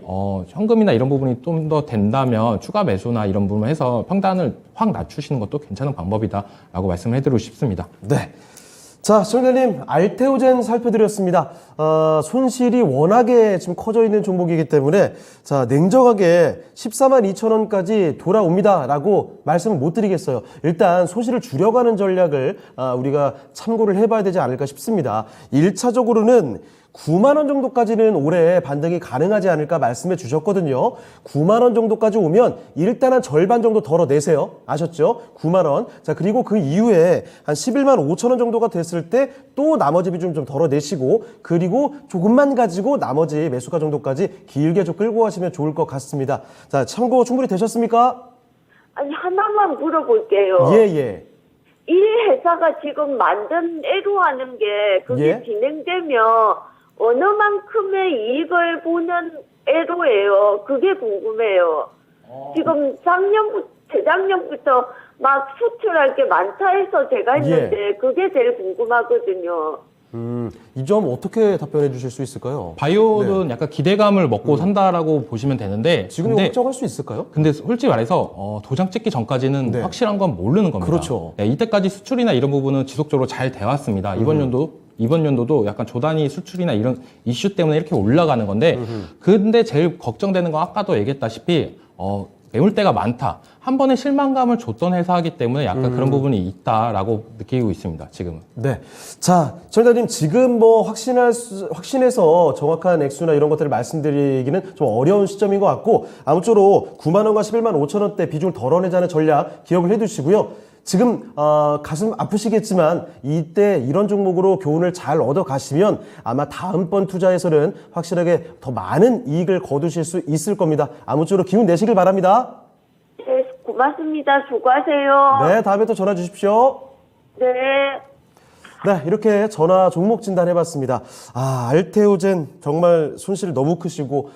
S4: 현금이나 이런 부분이 좀 더 된다면 추가 매수나 이런 부분을 해서 평단을 확 낮추시는 것도 괜찮은 방법이다라고 말씀을 해드리고 싶습니다.
S1: 네. 자, 시청자님, 알테오젠 살펴드렸습니다. 손실이 워낙에 지금 커져 있는 종목이기 때문에, 자, 냉정하게 14만 2천 원까지 돌아옵니다. 라고 말씀을 못 드리겠어요. 일단 손실을 줄여가는 전략을 우리가 참고를 해봐야 되지 않을까 싶습니다. 1차적으로는 9만 원 정도까지는 올해 반등이 가능하지 않을까 말씀해 주셨거든요. 9만 원 정도까지 오면 일단은 절반 정도 덜어내세요. 아셨죠? 9만 원. 자, 그리고 그 이후에 한 11만 5천 원 정도가 됐을 때 또 나머지 비중 좀 덜어내시고, 그리고 조금만 가지고 나머지 매수가 정도까지 길게 좀 끌고 가시면 좋을 것 같습니다. 자, 참고 충분히 되셨습니까?
S5: 아니, 하나만 물어볼게요.
S1: 예.
S5: 이 회사가 지금 만든 애로하는 게 그게
S1: 예.
S5: 진행되면 어느 만큼의 이익을 보는 애로예요. 그게 궁금해요. 지금 재작년부터 막 수출할 게 많다 해서 제가 했는데 그게 제일 궁금하거든요.
S1: 이 점 어떻게 답변해 주실 수 있을까요?
S4: 바이오는 약간 기대감을 먹고 산다라고 보시면 되는데
S1: 지금
S4: 근데
S1: 확정할 수 있을까요?
S4: 근데 솔직히 말해서 도장 찍기 전까지는
S1: 네.
S4: 확실한 건 모르는 겁니다.
S1: 그렇죠.
S4: 네, 이때까지 수출이나 이런 부분은 지속적으로 잘 돼 왔습니다. 이번 연도도 약간 조단위 수출이나 이런 이슈 때문에 이렇게 올라가는 건데 근데 제일 걱정되는 건 아까도 얘기했다시피 매물대가 많다. 한 번에 실망감을 줬던 회사이기 때문에 약간 그런 부분이 있다라고 느끼고 있습니다. 지금은.
S1: 네. 자, 정답님 지금 뭐 확신해서 정확한 액수나 이런 것들을 말씀드리기는 좀 어려운 시점인 것 같고, 아무쪼록 9만 원과 11만 5천 원대 비중을 덜어내자는 전략 기억을 해두시고요. 지금 가슴 아프시겠지만 이때 이런 종목으로 교훈을 잘 얻어 가시면 아마 다음번 투자에서는 확실하게 더 많은 이익을 거두실 수 있을 겁니다. 아무쪼록 기운 내시길 바랍니다.
S5: 네, 고맙습니다. 수고하세요.
S1: 네, 다음에 또 전화 주십시오.
S5: 네.
S1: 네, 이렇게 전화 종목 진단해봤습니다. 알테오젠 정말 손실 너무 크시고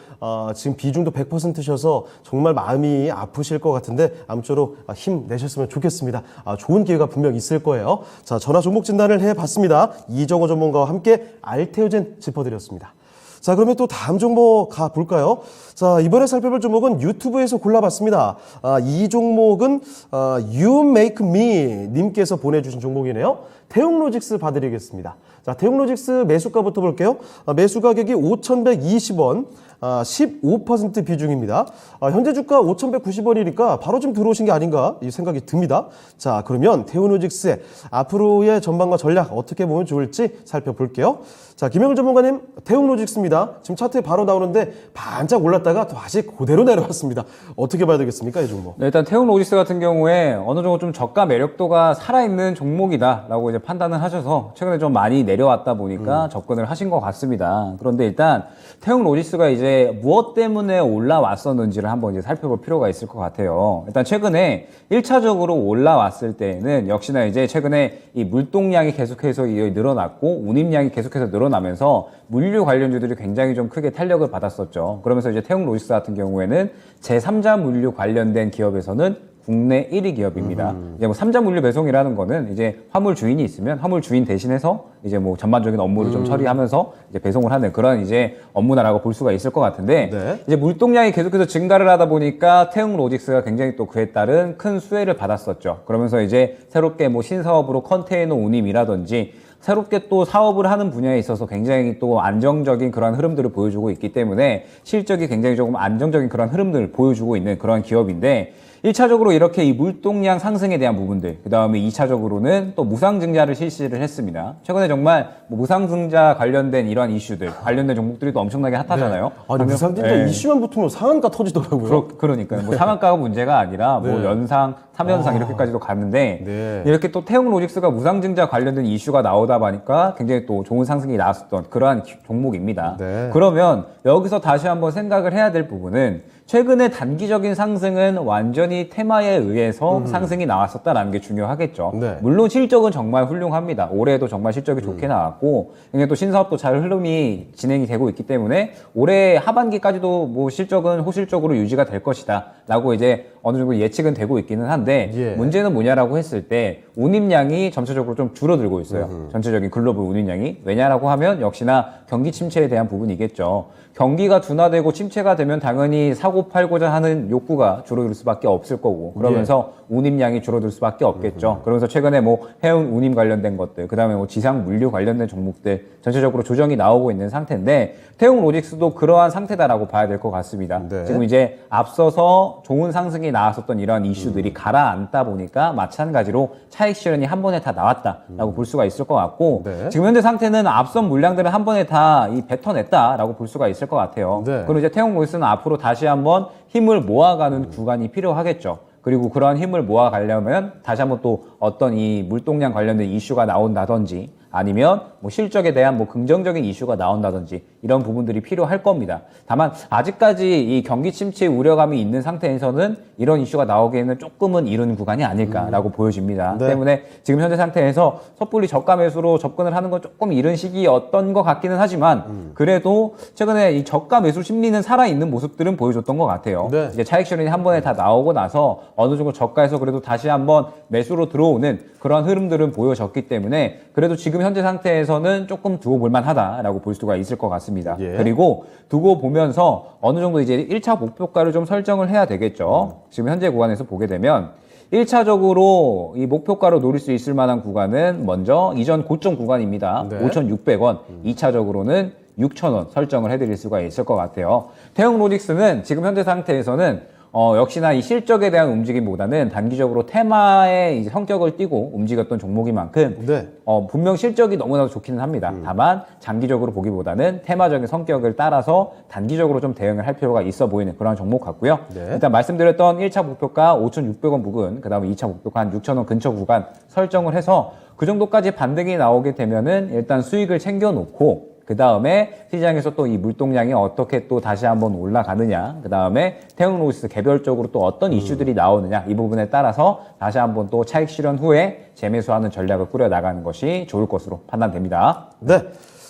S1: 지금 비중도 100%셔서 정말 마음이 아프실 것 같은데 아무쪼록 힘내셨으면 좋겠습니다. 좋은 기회가 분명 있을 거예요. 자, 전화 종목 진단을 해봤습니다. 이정호 전문가와 함께 알테오젠 짚어드렸습니다. 자, 그러면 또 다음 종목 가볼까요? 자, 이번에 살펴볼 종목은 유튜브에서 골라봤습니다. 이 종목은 You Make Me 님께서 보내주신 종목이네요. 태용로직스 봐드리겠습니다. 자, 태용로직스 매수가부터 볼게요. 매수 가격이 5,120원, 15% 비중입니다. 현재 주가 5,190원이니까 바로 좀 들어오신 게 아닌가 이 생각이 듭니다. 자, 그러면 태용로직스의 앞으로의 전망과 전략 어떻게 보면 좋을지 살펴볼게요. 자, 김영일 전문가님, 태용로직스입니다. 지금 차트에 바로 나오는데 반짝 올랐다가 다시 그대로 내려왔습니다. 어떻게 봐야 되겠습니까, 이 종목?
S3: 네, 일단 태용로직스 같은 경우에 어느 정도 좀 저가 매력도가 살아있는 종목이다라고 이제 판단을 하셔서 최근에 좀 많이 내려왔다 보니까 접근을 하신 것 같습니다. 그런데 일단 태용로직스가 이제 무엇 때문에 올라왔었는지를 한번 이제 살펴볼 필요가 있을 것 같아요. 일단 최근에 1차적으로 올라왔을 때는 역시나 이제 최근에 이 물동량이 계속해서 늘어났고 운임량이 계속해서 늘어나면서 물류 관련주들이 굉장히 좀 크게 탄력을 받았었죠. 그러면서 이제 태용로직스 같은 경우에는 제3자 물류 관련된 기업에서는 국내 1위 기업입니다. 이제 뭐 3자 물류 배송이라는 거는 이제 화물 주인이 있으면 화물 주인 대신해서 이제 뭐 전반적인 업무를 좀 처리하면서 이제 배송을 하는 그런 이제 업무다라고 볼 수가 있을 것 같은데
S1: 네.
S3: 이제 물동량이 계속해서 증가를 하다 보니까 태용로직스가 굉장히 또 그에 따른 큰 수혜를 받았었죠. 그러면서 이제 새롭게 뭐 신사업으로 컨테이너 운임이라든지 새롭게 또 사업을 하는 분야에 있어서 굉장히 또 안정적인 그런 흐름들을 보여주고 있기 때문에 실적이 굉장히 조금 안정적인 그런 흐름들을 보여주고 있는 그런 기업인데 1차적으로 이렇게 이 물동량 상승에 대한 부분들, 그 다음에 2차적으로는 또 무상증자를 실시를 했습니다. 최근에 정말 뭐 무상증자 관련된 이러한 이슈들, 관련된 종목들이 또 엄청나게 핫하잖아요.
S1: 네. 아니, 무상증자 이슈만 붙으면 상한가 터지더라고요.
S3: 그러니까요. 뭐 상한가가 문제가 아니라 뭐
S1: 네.
S3: 연상, 3연상 이렇게까지도 갔는데
S1: 네.
S3: 이렇게 또 태용로직스가 무상증자 관련된 이슈가 나오다 보니까 굉장히 또 좋은 상승이 나왔었던 그러한 종목입니다.
S1: 네.
S3: 그러면 여기서 다시 한번 생각을 해야 될 부분은 최근에 단기적인 상승은 완전히 테마에 의해서 상승이 나왔었다라는 게 중요하겠죠.
S1: 네.
S3: 물론 실적은 정말 훌륭합니다. 올해도 정말 실적이 좋게 나왔고, 굉장히 또 신사업도 잘 흐름이 진행이 되고 있기 때문에 올해 하반기까지도 뭐 실적은 호실적으로 유지가 될 것이다. 라고 이제 어느 정도 예측은 되고 있기는 한데,
S1: 예.
S3: 문제는 뭐냐라고 했을 때, 운임량이 전체적으로 좀 줄어들고 있어요. 전체적인 글로벌 운임량이. 왜냐라고 하면 역시나 경기 침체에 대한 부분이겠죠. 경기가 둔화되고 침체가 되면 당연히 사고 사고 팔고자 하는 욕구가 줄어들 수밖에 없을 거고 그러면서 운임량이 줄어들 수밖에 없겠죠. 그러면서 최근에 뭐 해운 운임 관련된 것들, 그다음에 뭐 지상 물류 관련된 종목들 전체적으로 조정이 나오고 있는 상태인데 태용 로직스도 그러한 상태다라고 봐야 될 것 같습니다.
S1: 네.
S3: 지금 이제 앞서서 좋은 상승이 나왔었던 이런 이슈들이 가라앉다 보니까 마찬가지로 차익 실현이 한 번에 다 나왔다라고 볼 수가 있을 것 같고
S1: 네.
S3: 지금 현재 상태는 앞선 물량들을 한 번에 다 뱉어냈다라고 볼 수가 있을 것 같아요.
S1: 네.
S3: 그리고 이제 태용 로직스는 앞으로 다시 한번 힘을 모아가는 구간이 필요하겠죠. 그리고 그러한 힘을 모아가려면 다시 한번 또 어떤 이 물동량 관련된 이슈가 나온다든지 아니면 뭐 실적에 대한 뭐 긍정적인 이슈가 나온다든지 이런 부분들이 필요할 겁니다. 다만 아직까지 이 경기 침체 우려감이 있는 상태에서는 이런 이슈가 나오기에는 조금은 이른 구간이 아닐까라고 보여집니다.
S1: 네.
S3: 때문에 지금 현재 상태에서 섣불리 저가 매수로 접근을 하는 건 조금 이른 시기였던 것 같기는 하지만 그래도 최근에 이 저가 매수 심리는 살아있는 모습들은 보여줬던 것 같아요.
S1: 네.
S3: 이제 차익 실현이 한 번에 다 나오고 나서 어느 정도 저가에서 그래도 다시 한번 매수로 들어오는 그런 흐름들은 보여졌기 때문에 그래도 지금 현재 상태에서는 조금 두고 볼만 하다라고 볼 수가 있을 것 같습니다.
S1: 예.
S3: 그리고 두고 보면서 어느 정도 이제 1차 목표가를 좀 설정을 해야 되겠죠. 지금 현재 구간에서 보게 되면 1차적으로 이 목표가로 노릴 수 있을 만한 구간은 먼저 이전 고점 구간입니다.
S1: 네.
S3: 5,600원. 2차적으로는 6,000원 설정을 해드릴 수가 있을 것 같아요. 태용 로직스는 지금 현재 상태에서는 역시나 이 실적에 대한 움직임보다는 단기적으로 테마의 이제 성격을 띠고 움직였던 종목인 만큼
S1: 네.
S3: 분명 실적이 너무나도 좋기는 합니다. 다만 장기적으로 보기보다는 테마적인 성격을 따라서 단기적으로 좀 대응을 할 필요가 있어 보이는 그런 종목 같고요.
S1: 네.
S3: 일단 말씀드렸던 1차 목표가 5,600원 부근, 그 다음에 2차 목표가 한 6,000원 근처 구간 설정을 해서 그 정도까지 반등이 나오게 되면은 일단 수익을 챙겨놓고 그 다음에 시장에서 또 이 물동량이 어떻게 또 다시 한번 올라가느냐, 그 다음에 태용 로직스 개별적으로 또 어떤 이슈들이 나오느냐, 이 부분에 따라서 다시 한번 또 차익 실현 후에 재매수하는 전략을 꾸려 나가는 것이 좋을 것으로 판단됩니다.
S1: 네.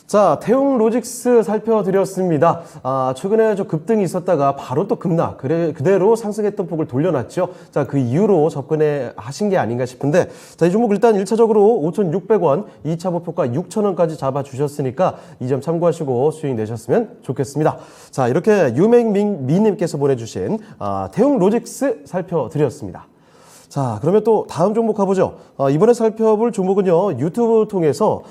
S1: 자, 태용 로직스 살펴드렸습니다. 최근에 좀 급등이 있었다가 바로 또 급락, 그대로 상승했던 폭을 돌려놨죠. 자, 그 이후로 접근해 하신 게 아닌가 싶은데, 자, 이 종목 일단 1차적으로 5,600원, 2차 목표가 6,000원까지 잡아주셨으니까 이 점 참고하시고 수익 내셨으면 좋겠습니다. 자, 이렇게 유맹미님께서 보내주신 태용 로직스 살펴드렸습니다. 자, 그러면 또 다음 종목 가보죠. 이번에 살펴볼 종목은요, 유튜브 통해서,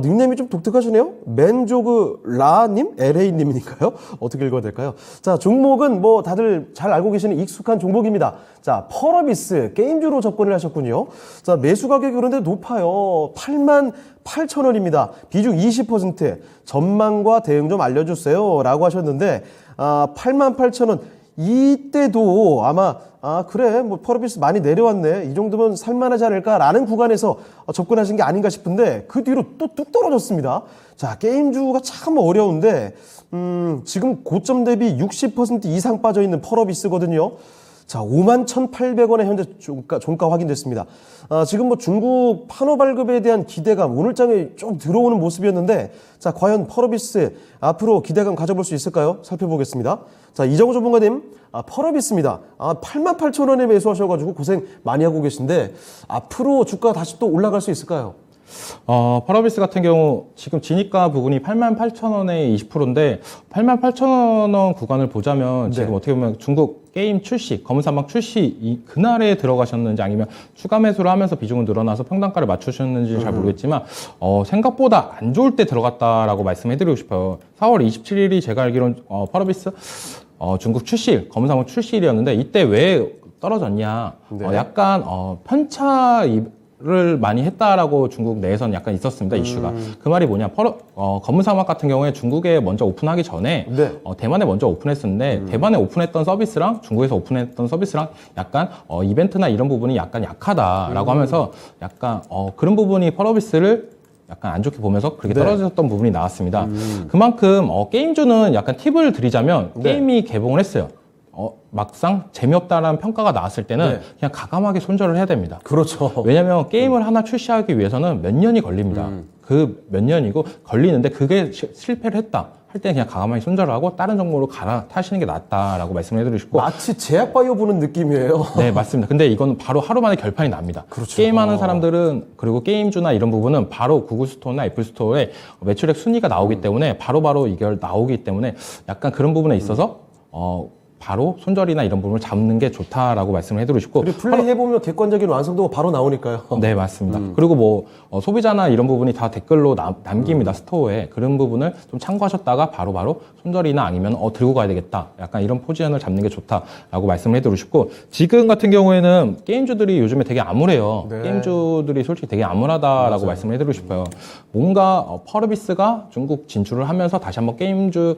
S1: 닉네임이 좀 독특하시네요? 맨조그 라님? LA님이니까요? 어떻게 읽어야 될까요? 자, 종목은 뭐 다들 잘 알고 계시는 익숙한 종목입니다. 자, 펄어비스, 게임주로 접근을 하셨군요. 자, 매수 가격이 그런데 높아요. 88,000원입니다. 비중 20%. 전망과 대응 좀 알려주세요. 라고 하셨는데, 88,000원. 이때도 아마 그래 뭐 펄어비스 많이 내려왔네 이 정도면 살만하지 않을까라는 구간에서 접근하신 게 아닌가 싶은데 그 뒤로 또 뚝 떨어졌습니다. 자, 게임주가 참 어려운데 지금 고점 대비 60% 이상 빠져있는 펄어비스거든요. 자, 51,800원에 현재 종가 확인됐습니다. 지금 뭐 중국 판호 발급에 대한 기대감, 오늘장에 좀 들어오는 모습이었는데, 자, 과연 펄어비스 앞으로 기대감 가져볼 수 있을까요? 살펴보겠습니다. 자, 이정우 전문가님, 펄어비스입니다. 88,000원에 매수하셔가지고 고생 많이 하고 계신데, 앞으로 주가 다시 또 올라갈 수 있을까요?
S4: 펄어비스 같은 경우 지금 진입가 부분이 88,000원에 20%인데 88,000원 구간을 보자면 지금 어떻게 보면 중국 게임 출시, 검은 사막 출시 그날에 들어가셨는지 아니면 추가 매수를 하면서 비중은 늘어나서 평단가를 맞추셨는지 잘 모르겠지만 생각보다 안 좋을 때 들어갔다라고 말씀해드리고 싶어요. 4월 27일이 제가 알기로는 펄어비스 중국 출시일, 검은 사막 출시일이었는데 이때 왜 떨어졌냐?
S1: 네.
S4: 약간 편차 를 많이 했다라고 중국 내에서는 약간 있었습니다, 이슈가. 그 말이 뭐냐, 검은 사막 같은 경우에 중국에 먼저 오픈하기 전에
S1: 네.
S4: 대만에 먼저 오픈했었는데 대만에 오픈했던 서비스랑 중국에서 오픈했던 서비스랑 약간 이벤트나 이런 부분이 약간 약하다라고 하면서 약간 그런 부분이 펄어비스를 약간 안 좋게 보면서 그렇게 떨어졌던 부분이 나왔습니다. 그만큼 게임주는 약간 팁을 드리자면 게임이 개봉을 했어요. 막상 재미없다라는 평가가 나왔을 때는 그냥 가감하게 손절을 해야 됩니다.
S1: 그렇죠.
S4: 왜냐면 게임을 하나 출시하기 위해서는 몇 년이 걸립니다. 그 몇 년이고 걸리는데 그게 실패를 했다 할 때는 그냥 가감하게 손절을 하고 다른 종목으로 갈아타시는 게 낫다라고 말씀을 해드리고 싶고
S1: 마치 제약바이오 보는 느낌이에요.
S4: 네, 맞습니다. 근데 이건 바로 하루 만에 결판이 납니다.
S1: 그렇죠.
S4: 게임하는 사람들은 그리고 게임주나 이런 부분은 바로 구글 스토어나 애플 스토어에 매출액 순위가 나오기 때문에 바로바로 이걸 나오기 때문에 약간 그런 부분에 있어서 바로 손절이나 이런 부분을 잡는 게 좋다라고 말씀을 해드리고 싶고.
S1: 그리고 플레이 해보면 객관적인 완성도가 바로 나오니까요.
S4: 네, 맞습니다. 그리고 뭐 소비자나 이런 부분이 다 댓글로 남깁니다. 스토어에. 그런 부분을 좀 참고하셨다가 바로바로 손절이나 아니면 들고 가야 되겠다. 약간 이런 포지션을 잡는 게 좋다라고 말씀을 해드리고 싶고, 지금 같은 경우에는 게임주들이 요즘에 되게 암울해요.
S1: 네.
S4: 게임주들이 솔직히 되게 암울하다라고 말씀을 해드리고 싶어요. 뭔가 펄어비스가 중국 진출을 하면서 다시 한번 게임주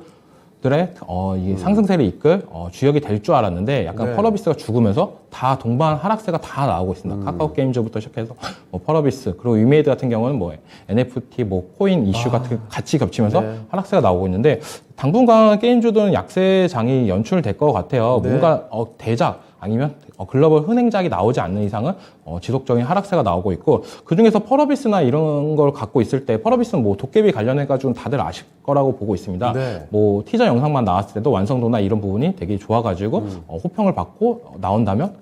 S4: 들의 이 상승세를 이끌 주역이 될 줄 알았는데 약간
S1: 네.
S4: 펄어비스가 죽으면서 다 동반 하락세가 다 나오고 있습니다. 카카오 게임즈부터 시작해서 펄어비스, 그리고 위메이드 같은 경우는 뭐 NFT, 뭐 코인 이슈 같은 같이 겹치면서
S1: 네.
S4: 하락세가 나오고 있는데, 당분간 게임주들은 약세장이 연출될 것 같아요.
S1: 네.
S4: 뭔가 대작 아니면 글로벌 흔행작이 나오지 않는 이상은 지속적인 하락세가 나오고 있고, 그중에서 펄어비스나 이런 걸 갖고 있을 때, 펄어비스는 뭐 도깨비 관련해가지고 다들 아실 거라고 보고 있습니다.
S1: 네.
S4: 뭐 티저 영상만 나왔을 때도 완성도나 이런 부분이 되게 좋아가지고 호평을 받고 나온다면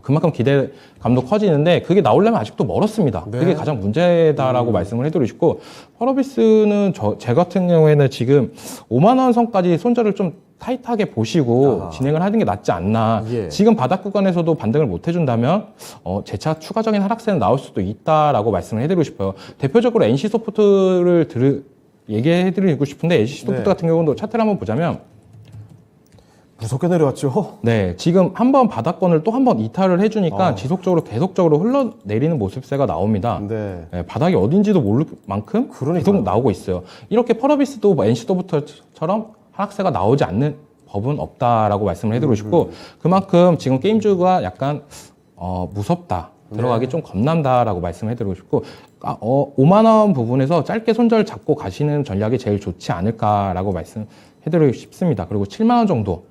S4: 그만큼 기대감도 커지는데, 그게 나오려면 아직도 멀었습니다.
S1: 네.
S4: 그게 가장 문제다라고 말씀을 해드리고 싶고, 펄어비스는 제 같은 경우에는 지금 5만 원 선까지 손절을 좀 타이트하게 보시고 진행을 하는 게 낫지 않나.
S1: 예.
S4: 지금 바닥 구간에서도 반등을 못 해준다면 재차 추가적인 하락세는 나올 수도 있다라고 말씀을 해드리고 싶어요. 대표적으로 NC소프트를 얘기해드리고 싶은데, NC소프트
S1: 네.
S4: 같은 경우도 차트를 한번 보자면,
S1: 무섭게 내려왔죠.
S4: 네, 지금 한번 바닥권을 또 한 번 이탈을 해주니까
S1: 아.
S4: 계속적으로 흘러내리는 모습세가 나옵니다.
S1: 네.
S4: 네, 바닥이 어딘지도 모를 만큼
S1: 그러니까요.
S4: 계속 나오고 있어요. 이렇게 펄어비스도 뭐 NC소프트처럼 하락세가 나오지 않는 법은 없다라고 말씀을 해드리고 싶고, 그만큼 지금 게임주가 약간 무섭다, 들어가기 좀 겁난다라고 말씀을 해드리고 싶고, 5만 원 부분에서 짧게 손절 잡고 가시는 전략이 제일 좋지 않을까라고 말씀해드리고 싶습니다. 그리고 7만 원 정도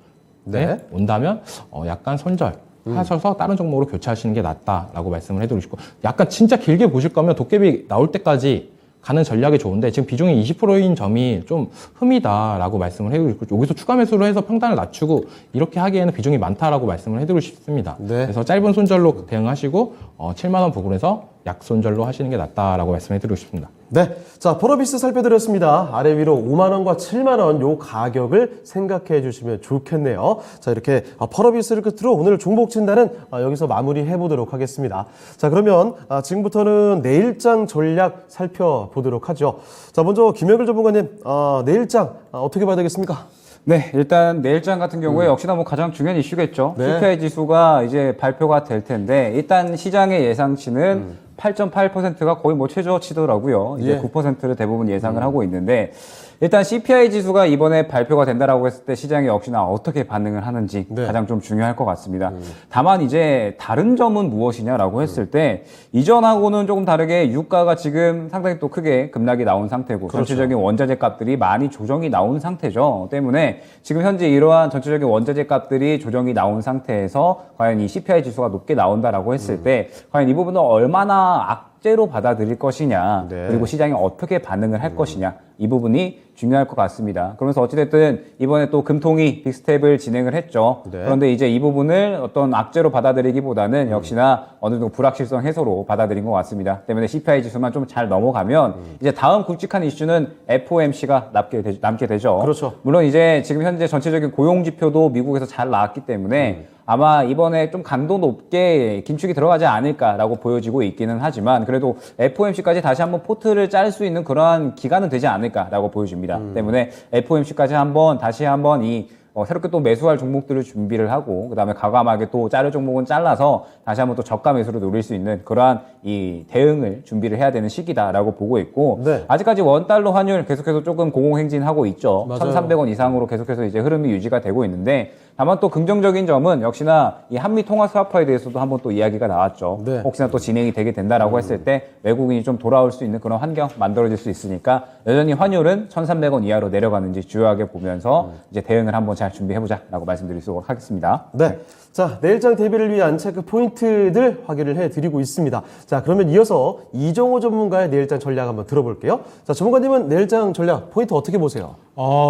S1: 네.
S4: 온다면 약간 손절 하셔서 다른 종목으로 교체하시는 게 낫다라고 말씀을 해드리고 싶고, 약간 진짜 길게 보실 거면 도깨비 나올 때까지 가는 전략이 좋은데, 지금 비중이 20%인 점이 좀 흠이다라고 말씀을 해드리고, 여기서 추가 매수를 해서 평단을 낮추고 이렇게 하기에는 비중이 많다라고 말씀을 해드리고 싶습니다.
S1: 네.
S4: 그래서 짧은 손절로 대응하시고 7만 원 부분에서 약 손절로 하시는 게 낫다라고 말씀해드리고 싶습니다.
S1: 네. 자, 펄어비스 살펴드렸습니다. 아래 위로 5만원과 7만원 요 가격을 생각해 주시면 좋겠네요. 자, 이렇게 펄어비스를 끝으로 오늘 종목 진단은 여기서 마무리해 보도록 하겠습니다. 자, 그러면 지금부터는 내일장 전략 살펴보도록 하죠. 자, 먼저 김영길 전문가님, 내일장 어떻게 봐야 되겠습니까?
S3: 네, 일단 내일장 같은 경우에 역시나 뭐 가장 중요한 이슈겠죠.
S1: 네.
S3: CPI 지수가 이제 발표가 될 텐데, 일단 시장의 예상치는 8.8%가 거의 뭐 최저치더라고요. 이제
S1: 예.
S3: 9%를 대부분 예상을 하고 있는데, 일단 CPI 지수가 이번에 발표가 된다라고 했을 때 시장이 역시나 어떻게 반응을 하는지
S1: 네.
S3: 가장 좀 중요할 것 같습니다. 다만 이제 다른 점은 무엇이냐라고 했을 때, 이전하고는 조금 다르게 유가가 지금 상당히 또 크게 급락이 나온 상태고,
S1: 그렇죠.
S3: 전체적인 원자재 값들이 많이 조정이 나온 상태죠. 때문에 지금 현재 이러한 전체적인 원자재 값들이 조정이 나온 상태에서 과연 이 CPI 지수가 높게 나온다라고 했을 때, 과연 이 부분을 얼마나 악재로 받아들일 것이냐,
S1: 네.
S3: 그리고 시장이 어떻게 반응을 할 것이냐, 이 부분이 중요할 것 같습니다. 그러면서 어찌됐든 이번에 또 금통이 빅스텝을 진행을 했죠.
S1: 네.
S3: 그런데 이제 이 부분을 어떤 악재로 받아들이기보다는 역시나 어느 정도 불확실성 해소로 받아들인 것 같습니다. 때문에 CPI 지수만 좀 잘 넘어가면 이제 다음 굵직한 이슈는 FOMC가 남게 되죠.
S1: 그렇죠.
S3: 물론 이제 지금 현재 전체적인 고용 지표도 미국에서 잘 나왔기 때문에 아마 이번에 좀 강도 높게 긴축이 들어가지 않을까라고 보여지고 있기는 하지만, 그래도 FOMC까지 다시 한번 포트를 짤 수 있는 그러한 기간은 되지 않을까라고 보여집니다. 때문에 FOMC까지 다시 한번 새롭게 또 매수할 종목들을 준비를 하고, 그 다음에 과감하게 또 자를 종목은 잘라서 다시 한번 또 저가 매수를 노릴 수 있는 그러한 이 대응을 준비를 해야 되는 시기다라고 보고 있고,
S1: 네.
S3: 아직까지 원달러 환율 계속해서 조금 공공행진하고 있죠.
S1: 맞아요.
S3: 1,300원 이상으로 계속해서 이제 흐름이 유지가 되고 있는데, 다만 또 긍정적인 점은 역시나 이 한미 통화 스와프에 대해서도 한번 또 이야기가 나왔죠.
S1: 네.
S3: 혹시나 또 진행이 되게 된다라고 했을 때 외국인이 좀 돌아올 수 있는 그런 환경 만들어질 수 있으니까, 여전히 환율은 1,300원 이하로 내려가는지 주요하게 보면서 이제 대응을 한번 잘 준비해보자라고 말씀드리도록 하겠습니다.
S1: 네. 자, 내일장 대비를 위한 체크 포인트들 확인을 해드리고 있습니다. 자, 그러면 이어서 이종호 전문가의 내일장 전략 한번 들어볼게요. 자, 전문가님은 내일장 전략 포인트 어떻게 보세요?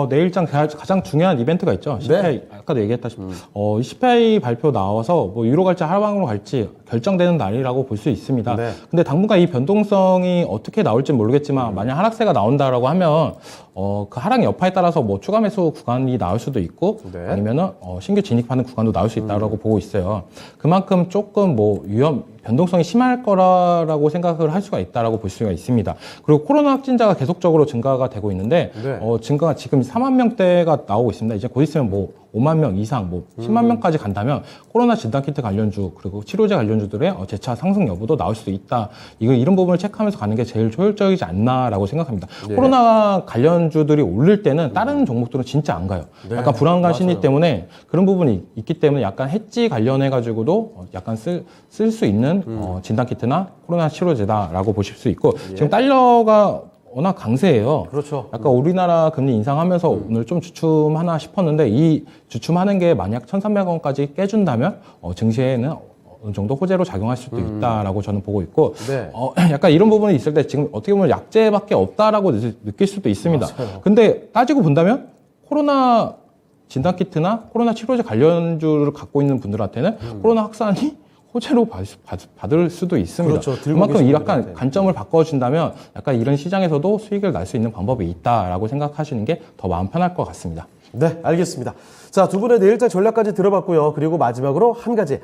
S4: 내일장 가장 중요한 이벤트가 있죠. CPI, 아까도 얘기했다시피. CPI 발표 나와서 뭐 유로 갈지 하방으로 갈지 결정되는 날이라고 볼 수 있습니다.
S1: 네.
S4: 근데 당분간 이 변동성이 어떻게 나올지 모르겠지만, 만약 하락세가 나온다라고 하면, 그 하락 여파에 따라서 뭐 추가 매수 구간이 나올 수도 있고
S1: 네.
S4: 아니면은 신규 진입하는 구간도 나올 수 있다라고 보고 있어요. 그만큼 조금 뭐 변동성이 심할 거라고 생각을 할 수가 있다라고 볼 수가 있습니다. 그리고 코로나 확진자가 계속적으로 증가가 되고 있는데
S1: 네.
S4: 증가가 지금 4만 명대가 나오고 있습니다. 이제 곧 있으면 뭐 5만 명 이상, 뭐 10만 명까지 간다면 코로나 진단키트 관련주 그리고 치료제 관련주들의 재차 상승 여부도 나올 수도 있다. 이런 부분을 체크하면서 가는 게 제일 효율적이지 않나라고 생각합니다.
S1: 네.
S4: 코로나 관련주들이 오를 때는 다른 종목들은 진짜 안 가요.
S1: 네.
S4: 약간 불안감 심리
S1: 맞아요.
S4: 때문에 그런 부분이 있기 때문에 약간 해지 관련해 가지고도 약간 쓸 수 있는 진단키트나 코로나 치료제다라고 보실 수 있고 지금 달러가 워낙 강세예요.
S1: 그렇죠.
S4: 약간 우리나라 금리 인상하면서 오늘 좀 주춤하나 싶었는데 이 주춤하는 게 만약 1,300원까지 깨준다면 증시에는 어느 정도 호재로 작용할 수도 있다라고 저는 보고 있고
S1: 네.
S4: 약간 이런 부분이 있을 때 지금 어떻게 보면 약재밖에 없다라고 느낄 수도 있습니다.
S1: 맞아요.
S4: 근데 따지고 본다면 코로나 진단키트나 코로나 치료제 관련주를 갖고 있는 분들한테는 코로나 확산이 호재로 받을 수도 있습니다.
S1: 그렇죠. 들고
S4: 그만큼
S1: 계신
S4: 이 약간
S1: 분들한테.
S4: 관점을 바꿔준다면 약간 이런 시장에서도 수익을 날 수 있는 방법이 있다라고 생각하시는 게 더 마음 편할 것 같습니다.
S1: 네, 알겠습니다. 자, 두 분의 내일장 전략까지 들어봤고요. 그리고 마지막으로 한 가지.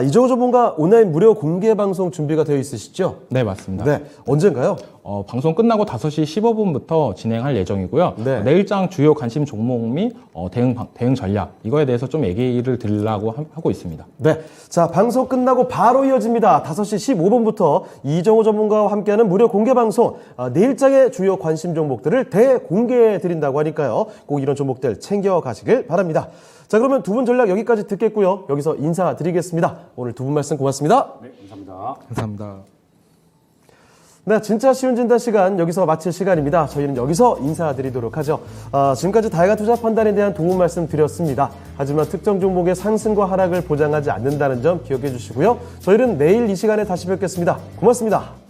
S1: 이정우 전문가 온라인 무료 공개 방송 준비가 되어 있으시죠?
S4: 네, 맞습니다.
S1: 네, 언젠가요?
S4: 방송 끝나고 5시 15분부터 진행할 예정이고요.
S1: 네.
S4: 내일장 주요 관심 종목 및 대응 전략 이거에 대해서 좀 얘기를 드리려고 하고 있습니다.
S1: 네. 자, 방송 끝나고 바로 이어집니다. 5시 15분부터 이정우 전문가와 함께하는 무료 공개 방송. 내일장의 주요 관심 종목들을 대공개해 드린다고 하니까요. 꼭 이런 종목들 챙겨가시길 바랍니다. 자, 그러면 두 분 전략 여기까지 듣겠고요. 여기서 인사드리겠습니다. 오늘 두 분 말씀 고맙습니다.
S3: 네, 감사합니다.
S4: 감사합니다.
S1: 네, 진짜 쉬운 진단 시간 여기서 마칠 시간입니다. 저희는 여기서 인사드리도록 하죠. 지금까지 다양한 투자 판단에 대한 도움 말씀 드렸습니다. 하지만 특정 종목의 상승과 하락을 보장하지 않는다는 점 기억해 주시고요. 저희는 내일 이 시간에 다시 뵙겠습니다. 고맙습니다.